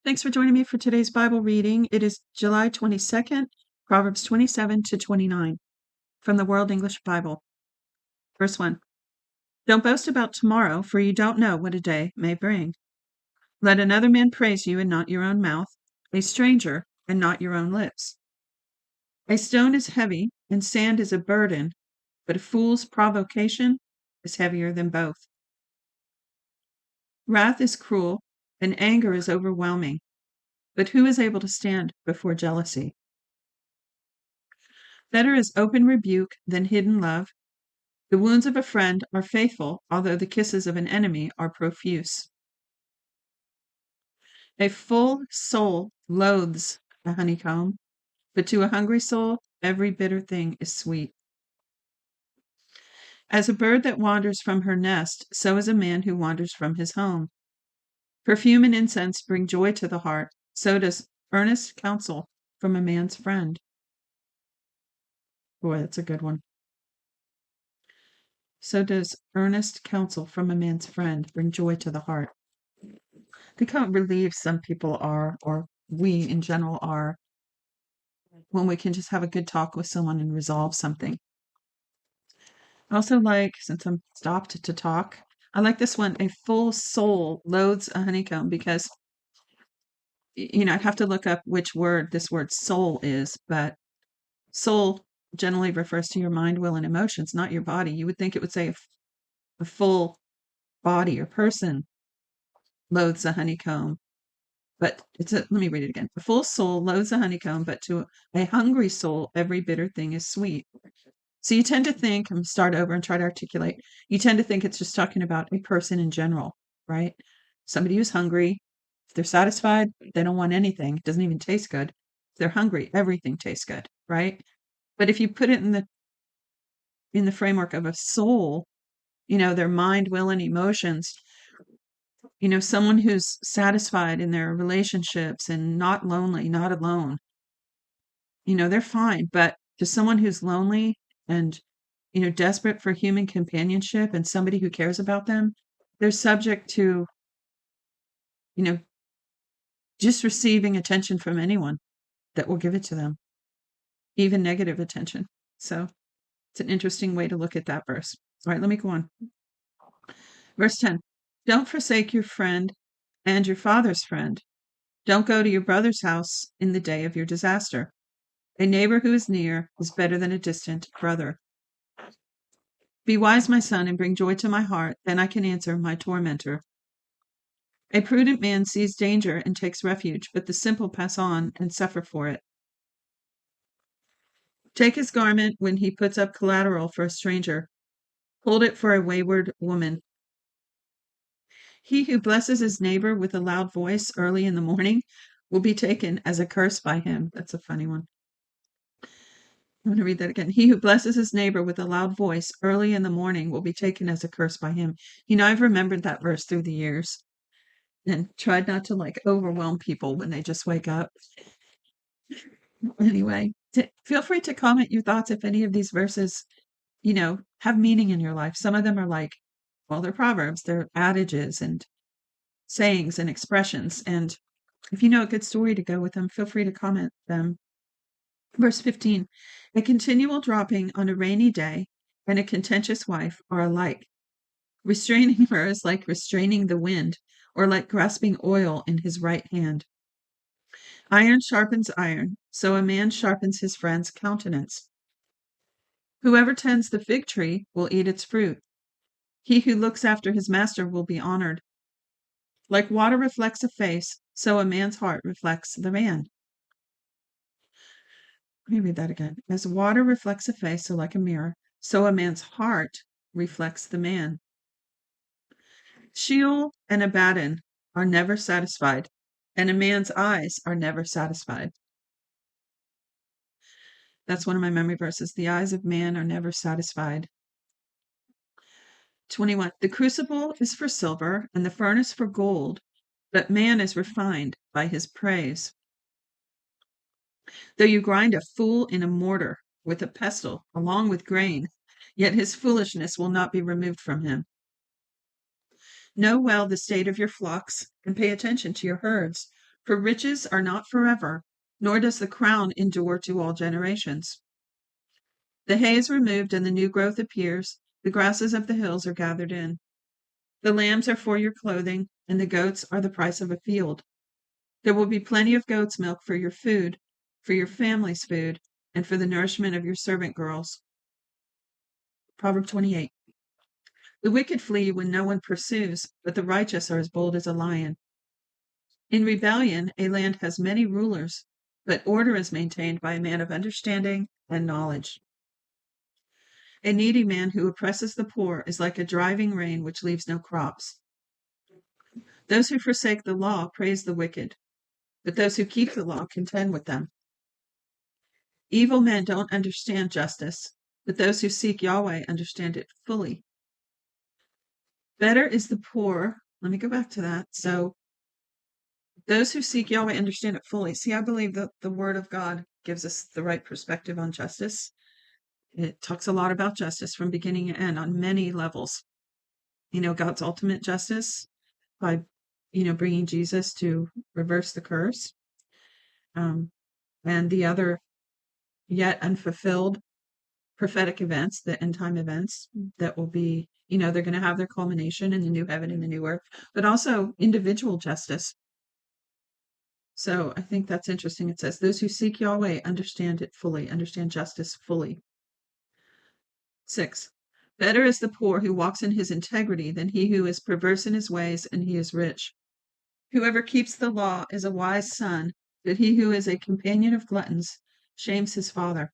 Thanks for joining me for today's Bible reading. It is July 22nd, Proverbs 27 to 29 from the World English Bible. Verse 1. Don't boast about tomorrow, for you don't know what a day may bring. Let another man praise you and not your own mouth, a stranger and not your own lips. A stone is heavy and sand is a burden, but a fool's provocation is heavier than both. Wrath is cruel and anger is overwhelming, but who is able to stand before jealousy? Better is open rebuke than hidden love. The wounds of a friend are faithful, although the kisses of an enemy are profuse. A full soul loathes a honeycomb, but to a hungry soul, every bitter thing is sweet. As a bird that wanders from her nest, so is a man who wanders from his home. Perfume and incense bring joy to the heart, so does earnest counsel from a man's friend. Boy, that's a good one. So does earnest counsel from a man's friend bring joy to the heart. Think how relieved some people are, or we in general are, when we can just have a good talk with someone and resolve something. I also like, since I'm stopped to talk, I like this one. A full soul loathes a honeycomb, because I'd have to look up which word this word soul is, but soul generally refers to your mind, will, and emotions, not your body. You would think it would say a full body or person loathes a honeycomb. But let me read it again. A full soul loathes a honeycomb, but to a hungry soul, every bitter thing is sweet. So you tend to think, I'm start over and try to articulate, you tend to think it's just talking about a person in general, right? Somebody who's hungry, if they're satisfied, they don't want anything. It doesn't even taste good. If they're hungry, everything tastes good, right? But if you put it in the framework of a soul, their mind, will, and emotions, someone who's satisfied in their relationships and not lonely, not alone, they're fine. But to someone who's lonely and, desperate for human companionship and somebody who cares about them, they're subject to, you know, just receiving attention from anyone that will give it to them, even negative attention. So it's an interesting way to look at that verse. All right, let me go on. Verse 10. Don't forsake your friend and your father's friend. Don't go to your brother's house in the day of your disaster. A neighbor who is near is better than a distant brother. Be wise, my son, and bring joy to my heart, then I can answer my tormentor. A prudent man sees danger and takes refuge, but the simple pass on and suffer for it. Take his garment when he puts up collateral for a stranger. Hold it for a wayward woman. He who blesses his neighbor with a loud voice early in the morning will be taken as a curse by him. That's a funny one. I'm going to read that again. He who blesses his neighbor with a loud voice early in the morning will be taken as a curse by him. I've remembered that verse through the years and tried not to overwhelm people when they just wake up. Anyway, feel free to comment your thoughts if any of these verses, have meaning in your life. Some of them are they're proverbs, they're adages and sayings and expressions. And if you know a good story to go with them, feel free to comment them. Verse 15, a continual dropping on a rainy day and a contentious wife are alike. Restraining her is like restraining the wind, or like grasping oil in his right hand. Iron sharpens iron, so a man sharpens his friend's countenance. Whoever tends the fig tree will eat its fruit. He who looks after his master will be honored. Like water reflects a face, so a man's heart reflects the man. Let me read that again. As water reflects a face, so like a mirror, so a man's heart reflects the man. Sheol and Abaddon are never satisfied, and a man's eyes are never satisfied. That's one of my memory verses. The eyes of man are never satisfied. 21. The crucible is for silver, and the furnace for gold, but man is refined by his praise. Though you grind a fool in a mortar with a pestle along with grain, yet his foolishness will not be removed from him. Know well the state of your flocks and pay attention to your herds, For riches are not forever, nor does the crown endure to all generations. The hay is removed and the new growth appears. The grasses of the hills are gathered in. The lambs are for your clothing, and the goats are the price of a field. There will be plenty of goat's milk for your food, for your family's food, and for the nourishment of your servant girls. Proverb 28. The wicked flee when no one pursues, but the righteous are as bold as a lion. In rebellion, a land has many rulers, but order is maintained by a man of understanding and knowledge. A needy man who oppresses the poor is like a driving rain which leaves no crops. Those who forsake the law praise the wicked, but those who keep the law contend with them. Evil men don't understand justice, but those who seek Yahweh understand it fully. Better is the poor. Let me go back to that. So, those who seek Yahweh understand it fully. See, I believe that the Word of God gives us the right perspective on justice. It talks a lot about justice from beginning to end on many levels. God's ultimate justice by, bringing Jesus to reverse the curse. And the other yet unfulfilled prophetic events, the end time events that will be, they're going to have their culmination in the new heaven and the new earth, but also individual justice. So I think that's interesting. It says, those who seek Yahweh understand it fully, understand justice fully. 6. Better is the poor who walks in his integrity than he who is perverse in his ways and he is rich. Whoever keeps the law is a wise son, but he who is a companion of gluttons shames his father.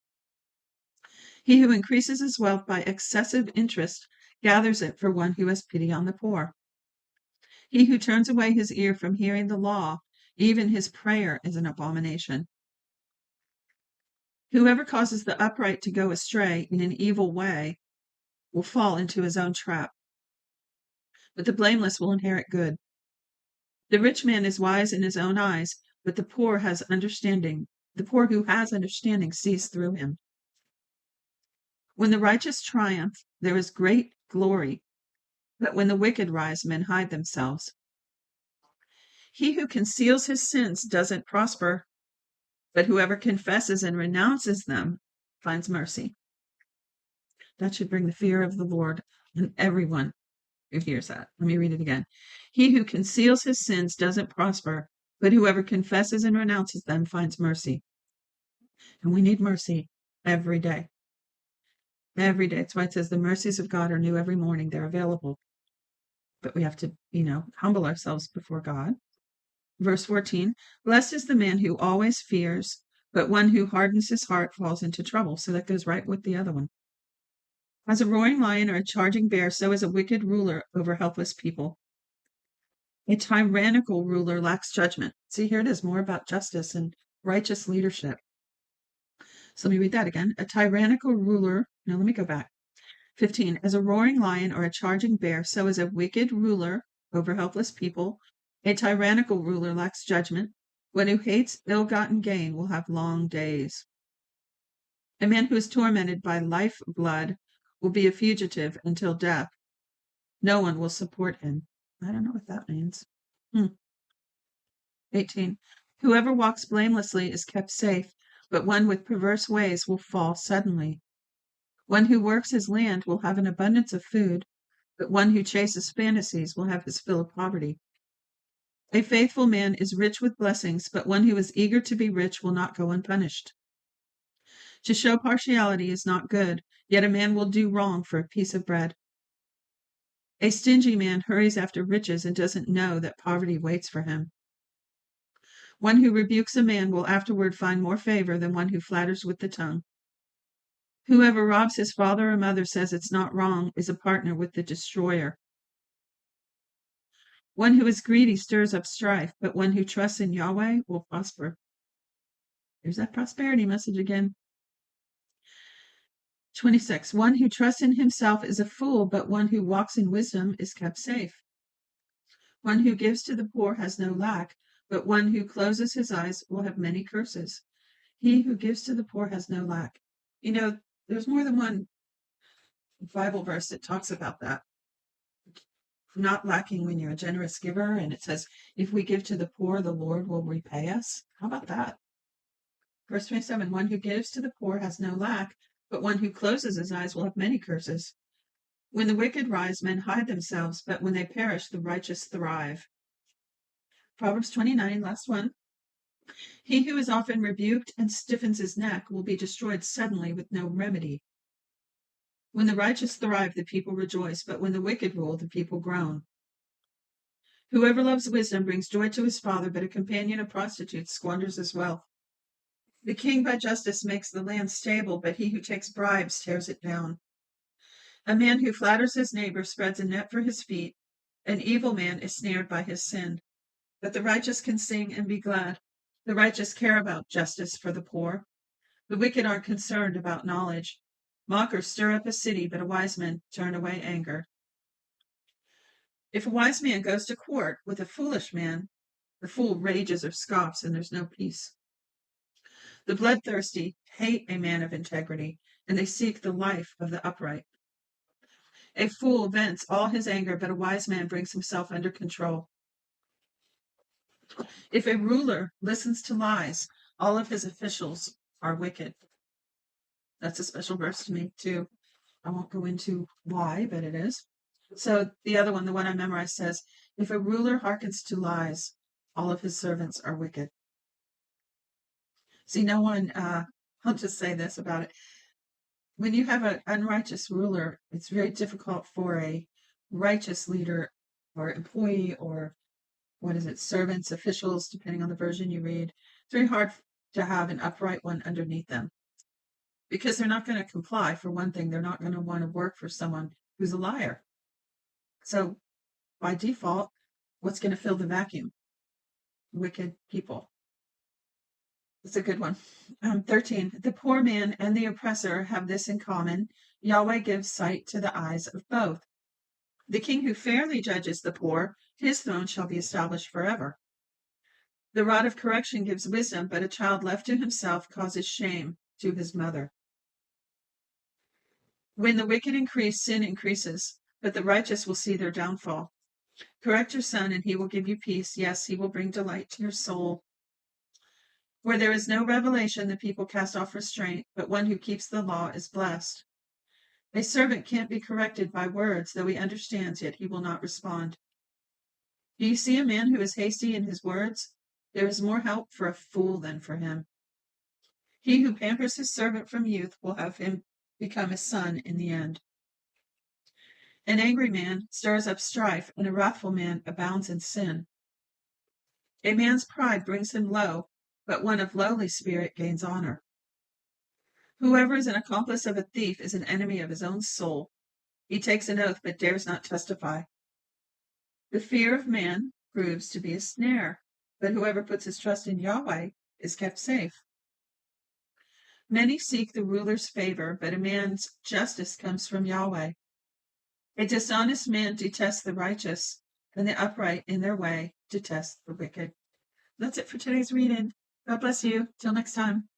He who increases his wealth by excessive interest gathers it for one who has pity on the poor. He who turns away his ear from hearing the law, even his prayer is an abomination. Whoever causes the upright to go astray in an evil way will fall into his own trap, but the blameless will inherit good. The rich man is wise in his own eyes, but the poor has understanding. The poor who has understanding sees through him. When the righteous triumph, there is great glory, but when the wicked rise, men hide themselves. He who conceals his sins doesn't prosper, but whoever confesses and renounces them finds mercy. That should bring the fear of the Lord on everyone who hears that. Let me read it again. He who conceals his sins doesn't prosper, but whoever confesses and renounces them finds mercy. And we need mercy every day. Every day. That's why it says the mercies of God are new every morning. They're available. But we have to, humble ourselves before God. Verse 14, blessed is the man who always fears, but one who hardens his heart falls into trouble. So that goes right with the other one. As a roaring lion or a charging bear, so is a wicked ruler over helpless people. A tyrannical ruler lacks judgment. See, here it is, more about justice and righteous leadership. So let me read that again. A tyrannical ruler, now let me go back. 15, as a roaring lion or a charging bear, so is a wicked ruler over helpless people. A tyrannical ruler lacks judgment. One who hates ill-gotten gain will have long days. A man who is tormented by life blood will be a fugitive until death. No one will support him. I don't know what that means. 18. Whoever walks blamelessly is kept safe, but one with perverse ways will fall suddenly. One who works his land will have an abundance of food, but one who chases fantasies will have his fill of poverty. A faithful man is rich with blessings, but one who is eager to be rich will not go unpunished. To show partiality is not good, yet a man will do wrong for a piece of bread. A stingy man hurries after riches and doesn't know that poverty waits for him. One who rebukes a man will afterward find more favor than one who flatters with the tongue. Whoever robs his father or mother says it's not wrong is a partner with the destroyer. One who is greedy stirs up strife, but one who trusts in Yahweh will prosper. There's that prosperity message again. 26. One who trusts in himself is a fool, but one who walks in wisdom is kept safe. One who gives to the poor has no lack, but one who closes his eyes will have many curses. He who gives to the poor has no lack. There's more than one Bible verse that talks about that. not lacking when you're a generous giver. And it says, if we give to the poor, the Lord will repay us. How about that? Verse 27, one who gives to the poor has no lack, but one who closes his eyes will have many curses. When the wicked rise, men hide themselves, but when they perish, the righteous thrive. Proverbs 29, last one. He who is often rebuked and stiffens his neck will be destroyed suddenly with no remedy. When the righteous thrive, the people rejoice, but when the wicked rule, the people groan. Whoever loves wisdom brings joy to his father, but a companion of prostitutes squanders his wealth. The king by justice makes the land stable, but he who takes bribes tears it down. A man who flatters his neighbor spreads a net for his feet. An evil man is snared by his sin. But the righteous can sing and be glad. The righteous care about justice for the poor. The wicked aren't concerned about knowledge. Mockers stir up a city, but a wise man turn away anger. If a wise man goes to court with a foolish man, the fool rages or scoffs, and there's no peace. The bloodthirsty hate a man of integrity, and they seek the life of the upright. A fool vents all his anger, but a wise man brings himself under control. If a ruler listens to lies, all of his officials are wicked. That's a special verse to me, too. I won't go into why, but it is. So the other one, the one I memorized, says, if a ruler hearkens to lies, all of his servants are wicked. See, no one, I'll just say this about it. When you have an unrighteous ruler, it's very difficult for a righteous leader or employee or servants, officials, depending on the version you read. It's very hard to have an upright one underneath them because they're not going to comply. For one thing, they're not going to want to work for someone who's a liar. So by default, what's going to fill the vacuum? Wicked people. That's a good one. 13. The poor man and the oppressor have this in common. Yahweh gives sight to the eyes of both. The king who fairly judges the poor, his throne shall be established forever. The rod of correction gives wisdom, but a child left to himself causes shame to his mother. When the wicked increase, sin increases, but the righteous will see their downfall. Correct your son, and he will give you peace. Yes, he will bring delight to your soul. Where there is no revelation, the people cast off restraint, but one who keeps the law is blessed. A servant can't be corrected by words, though he understands, yet he will not respond. Do you see a man who is hasty in his words? There is more help for a fool than for him. He who pampers his servant from youth will have him become a son in the end. An angry man stirs up strife, and a wrathful man abounds in sin. A man's pride brings him low, but one of lowly spirit gains honor. Whoever is an accomplice of a thief is an enemy of his own soul. He takes an oath, but dares not testify. The fear of man proves to be a snare, but whoever puts his trust in Yahweh is kept safe. Many seek the ruler's favor, but a man's justice comes from Yahweh. A dishonest man detests the righteous, and the upright in their way detest the wicked. That's it for today's reading. God bless you. Till next time.